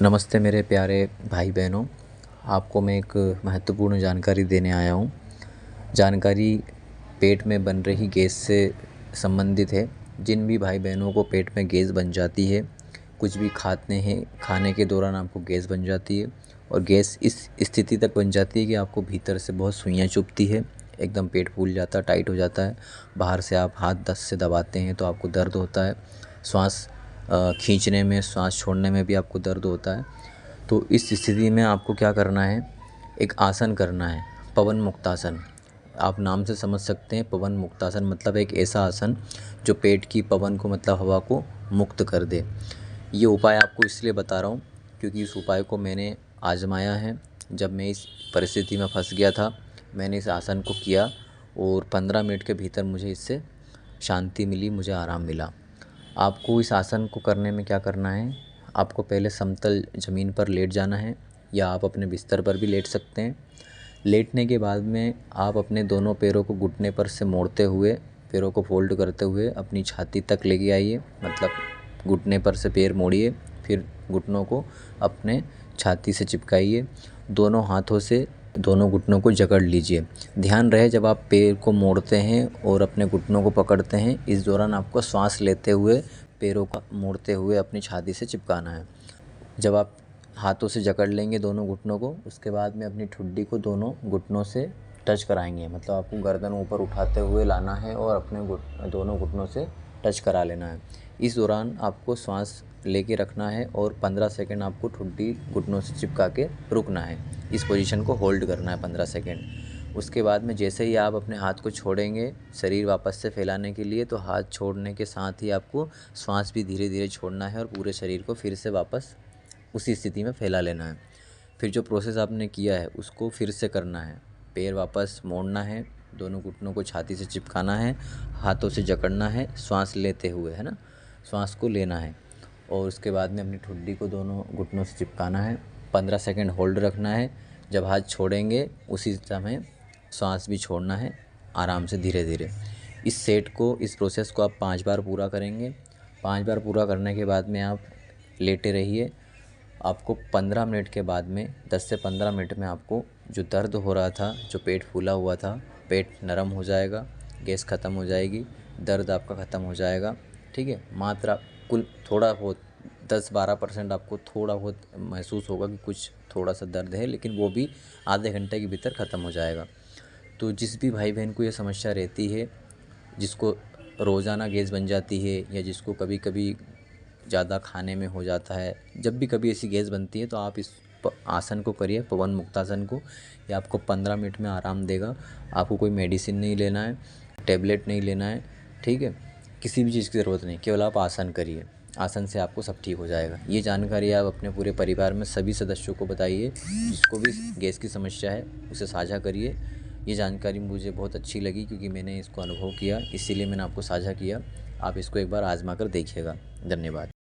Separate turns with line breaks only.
नमस्ते मेरे प्यारे भाई बहनों। आपको मैं एक महत्वपूर्ण जानकारी देने आया हूँ। जानकारी पेट में बन रही गैस से संबंधित है। जिन भी भाई बहनों को पेट में गैस बन जाती है, कुछ भी खाते हैं, खाने के दौरान आपको गैस बन जाती है और गैस इस स्थिति तक बन जाती है कि आपको भीतर से बहुत सुइयाँ चुभती है, एकदम पेट फूल जाता है, टाइट हो जाता है। बाहर से आप हाथ से दबाते हैं तो आपको दर्द होता है। श्वास खींचने में, श्वास छोड़ने में भी आपको दर्द होता है। तो इस स्थिति में आपको क्या करना है, एक आसन करना है, पवन मुक्तासन। आप नाम से समझ सकते हैं, पवन मुक्तासन मतलब एक ऐसा आसन जो पेट की पवन को, मतलब हवा को मुक्त कर दे। ये उपाय आपको इसलिए बता रहा हूँ क्योंकि इस उपाय को मैंने आजमाया है। जब मैं इस परिस्थिति में फंस गया था, मैंने इस आसन को किया और 15 मिनट के भीतर मुझे इससे शांति मिली, मुझे आराम मिला। आपको इस आसन को करने में क्या करना है, आपको पहले समतल ज़मीन पर लेट जाना है या आप अपने बिस्तर पर भी लेट सकते हैं। लेटने के बाद में आप अपने दोनों पैरों को घुटने पर से मोड़ते हुए, पैरों को फोल्ड करते हुए अपनी छाती तक लेके आइए। मतलब घुटने पर से पैर मोड़िए, फिर घुटनों को अपने छाती से चिपकाइए। दोनों हाथों से दोनों घुटनों को जकड़ लीजिए। ध्यान रहे, जब आप पैर को मोड़ते हैं और अपने घुटनों को पकड़ते हैं, इस दौरान आपको श्वास लेते हुए पैरों का मोड़ते हुए अपनी छाती से चिपकाना है। जब आप हाथों से जकड़ लेंगे दोनों घुटनों को, उसके बाद में अपनी ठुड्डी को दोनों घुटनों से टच कराएंगे। मतलब आपको गर्दन ऊपर उठाते हुए लाना है और अपने दोनों घुटनों से टच करा लेना है। इस दौरान आपको श्वास लेके रखना है और 15 सेकंड आपको ठुड्डी घुटनों से चिपका के रुकना है। इस पोजीशन को होल्ड करना है 15 सेकंड। उसके बाद में जैसे ही आप अपने हाथ को छोड़ेंगे शरीर वापस से फैलाने के लिए, तो हाथ छोड़ने के साथ ही आपको श्वास भी धीरे धीरे छोड़ना है और पूरे शरीर को फिर से वापस उसी स्थिति में फैला लेना है। फिर जो प्रोसेस आपने किया है उसको फिर से करना है। पैर वापस मोड़ना है, दोनों घुटनों को छाती से चिपकाना है, हाथों से जकड़ना है, श्वास लेते हुए, है ना, श्वास को लेना है और उसके बाद में अपनी ठुड्डी को दोनों घुटनों से चिपकाना है। 15 सेकंड होल्ड रखना है। जब हाथ छोड़ेंगे उसी समय श्वास भी छोड़ना है, आराम से धीरे धीरे। इस प्रोसेस को आप 5 बार पूरा करेंगे। 5 बार पूरा करने के बाद में आप लेटे रहिए। आपको 15 मिनट के बाद में, 10 से 15 मिनट में आपको जो दर्द हो रहा था, जो पेट फूला हुआ था, पेट नरम हो जाएगा, गैस ख़त्म हो जाएगी, दर्द आपका ख़त्म हो जाएगा। ठीक है, मात्रा कुल थोड़ा बहुत 10-12% आपको थोड़ा बहुत महसूस होगा कि कुछ थोड़ा सा दर्द है, लेकिन वो भी आधे घंटे के भीतर ख़त्म हो जाएगा। तो जिस भी भाई बहन को ये समस्या रहती है, जिसको रोज़ाना गैस बन जाती है या जिसको कभी कभी ज़्यादा खाने में हो जाता है, जब भी कभी ऐसी गैस बनती है तो आप इस आसन को करिए, पवन मुक्तासन को। ये आपको 15 मिनट में आराम देगा। आपको कोई मेडिसिन नहीं लेना है, टैबलेट नहीं लेना है, ठीक है, किसी भी चीज़ की ज़रूरत नहीं, केवल आप आसन करिए। आसन से आपको सब ठीक हो जाएगा। ये जानकारी आप अपने पूरे परिवार में सभी सदस्यों को बताइए। जिसको भी गैस की समस्या है उसे साझा करिए। ये जानकारी मुझे बहुत अच्छी लगी क्योंकि मैंने इसको अनुभव किया, इसीलिए मैंने आपको साझा किया। आप इसको एक बार आज़मा कर देखिएगा। धन्यवाद।